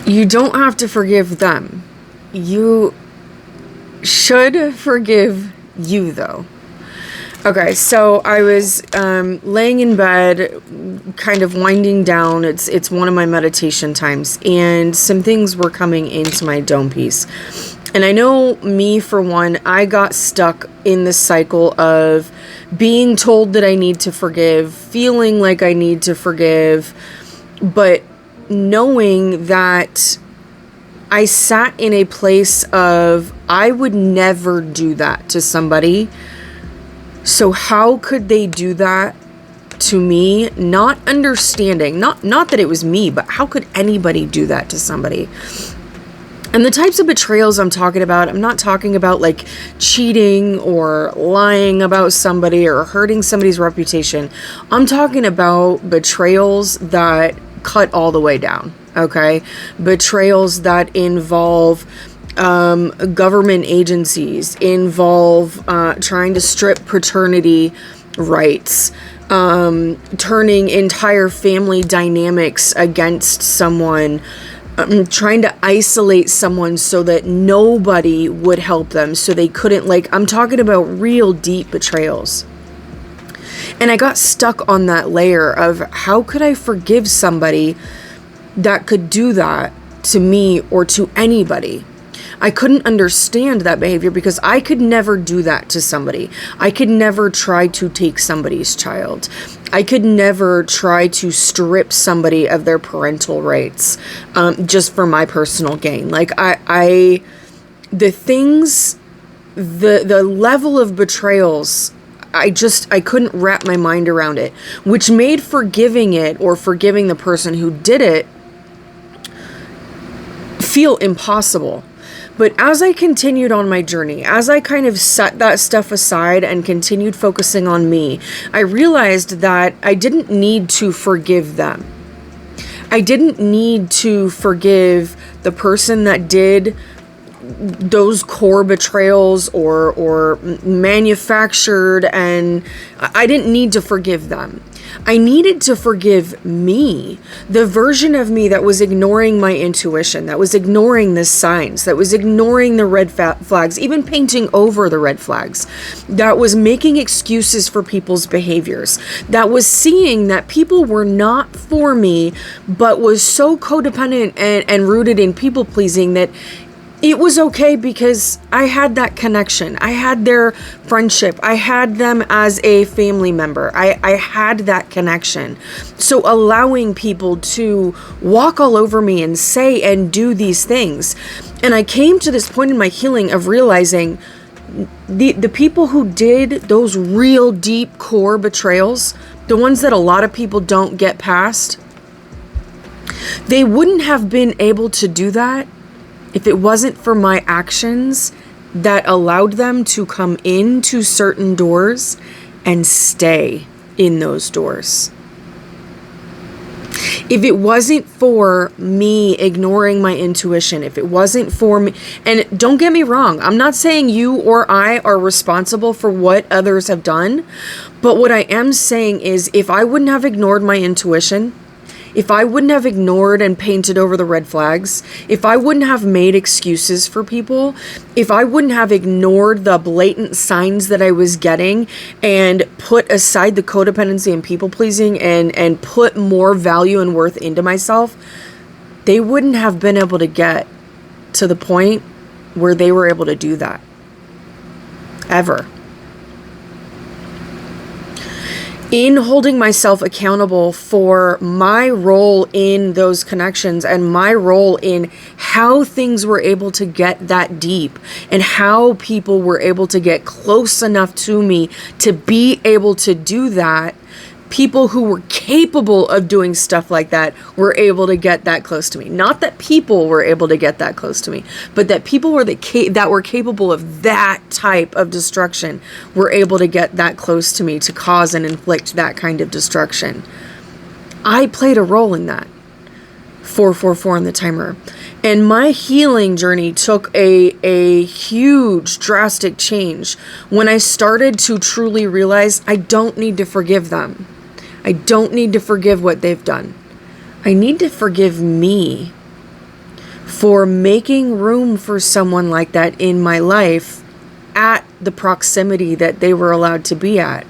You don't have to forgive them. You should forgive you, though. Okay, so I was laying in bed, kind of winding down. It's one of my meditation times, and some things were coming into my dome piece. And I know me, for one, I got stuck in the cycle of being told that I need to forgive, feeling like I need to forgive, but knowing that I sat in a place of, I would never do that to somebody. So how could they do that to me? Not understanding, not that it was me, but how could anybody do that to somebody? And the types of betrayals I'm talking about, I'm not talking about like cheating or lying about somebody or hurting somebody's reputation. I'm talking about betrayals that cut all the way down, okay? Betrayals that involve government agencies, involve trying to strip paternity rights, turning entire family dynamics against someone, trying to isolate someone so that nobody would help them, so they couldn't, like, I'm talking about real deep betrayals. And I got stuck on that layer of, how could I forgive somebody that could do that to me or to anybody? I couldn't understand that behavior because I could never do that to somebody. I could never try to take somebody's child. I could never try to strip somebody of their parental rights, just for my personal gain. Like, the level of betrayals, I couldn't wrap my mind around it, which made forgiving it or forgiving the person who did it feel impossible. But as I continued on my journey, as I kind of set that stuff aside and continued focusing on me, I realized that I didn't need to forgive them. I didn't need to forgive the person that did those core betrayals or manufactured, and I didn't need to forgive them. I needed to forgive me, the version of me that was ignoring my intuition, that was ignoring the signs, that was ignoring the red flags, even painting over the red flags, that was making excuses for people's behaviors, that was seeing that people were not for me, but was so codependent and rooted in people pleasing that it was okay because I had that connection. I had their friendship. I had them as a family member. I had that connection. So allowing people to walk all over me and say and do these things. And I came to this point in my healing of realizing the people who did those real deep core betrayals, the ones that a lot of people don't get past, they wouldn't have been able to do that if it wasn't for my actions that allowed them to come into certain doors and stay in those doors. If it wasn't for me ignoring my intuition, if it wasn't for me, and don't get me wrong, I'm not saying you or I are responsible for what others have done, but what I am saying is, if I wouldn't have ignored my intuition, if I wouldn't have ignored and painted over the red flags, if I wouldn't have made excuses for people, if I wouldn't have ignored the blatant signs that I was getting and put aside the codependency and people pleasing and put more value and worth into myself, they wouldn't have been able to get to the point where they were able to do that. Ever. In holding myself accountable for my role in those connections and my role in how things were able to get that deep and how people were able to get close enough to me to be able to do that, people who were capable of doing stuff like that were able to get that close to me. Not that people were able to get that close to me, but that people were that were capable of that type of destruction were able to get that close to me to cause and inflict that kind of destruction. I played a role in that. 444 on the timer. And my healing journey took a huge, drastic change when I started to truly realize I don't need to forgive them. I don't need to forgive what they've done. I need to forgive me. for making room for someone like that in my life at the proximity that they were allowed to be at.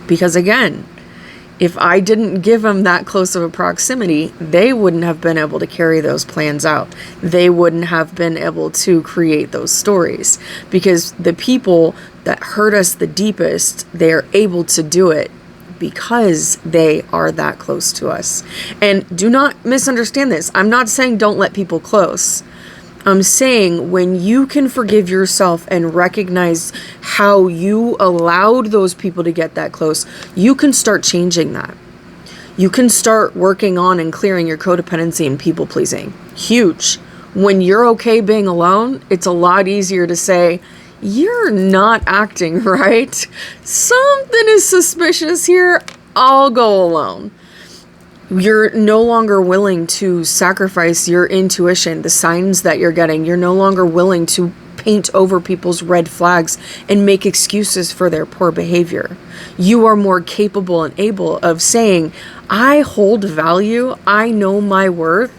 Because again, if I didn't give them that close of a proximity, they wouldn't have been able to carry those plans out. They wouldn't have been able to create those stories. Because the people that hurt us the deepest, they are able to do it because they are that close to us. And do not misunderstand this. I'm not saying don't let people close. I'm saying when you can forgive yourself and recognize how you allowed those people to get that close, you can start changing that. You can start working on and clearing your codependency and people pleasing. Huge. When you're okay being alone, it's a lot easier to say, you're not acting right. Something is suspicious here. I'll go alone. You're no longer willing to sacrifice your intuition, the signs that you're getting. You're no longer willing to paint over people's red flags and make excuses for their poor behavior. You are more capable and able of saying, I hold value, I know my worth,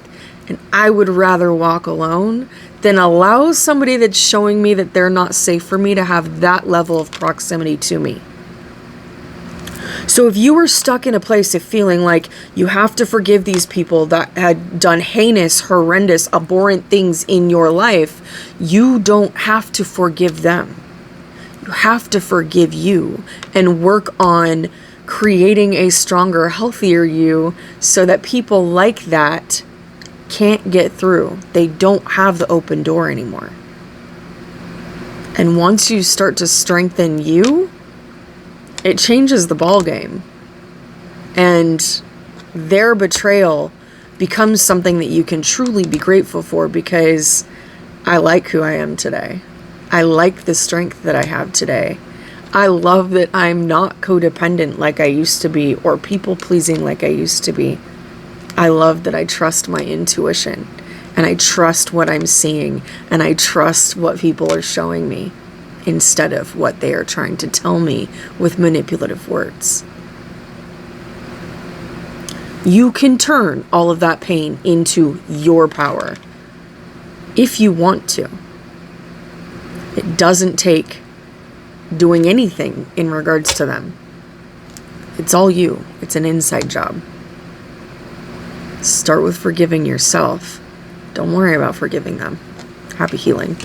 and I would rather walk alone than allow somebody that's showing me that they're not safe for me to have that level of proximity to me. So if you were stuck in a place of feeling like you have to forgive these people that had done heinous, horrendous, abhorrent things in your life, you don't have to forgive them. You have to forgive you and work on creating a stronger, healthier you so that people like that can't get through. They don't have the open door anymore. And once you start to strengthen you, it changes the ball game, and their betrayal becomes something that you can truly be grateful for, because I like who I am today. I like the strength that I have today. I love that I'm not codependent like I used to be, or people pleasing like I used to be. I love that I trust my intuition, and I trust what I'm seeing, and I trust what people are showing me, instead of what they are trying to tell me with manipulative words. You can turn all of that pain into your power if you want to. It doesn't take doing anything in regards to them. It's all you. It's an inside job. Start with forgiving yourself. Don't worry about forgiving them. Happy healing.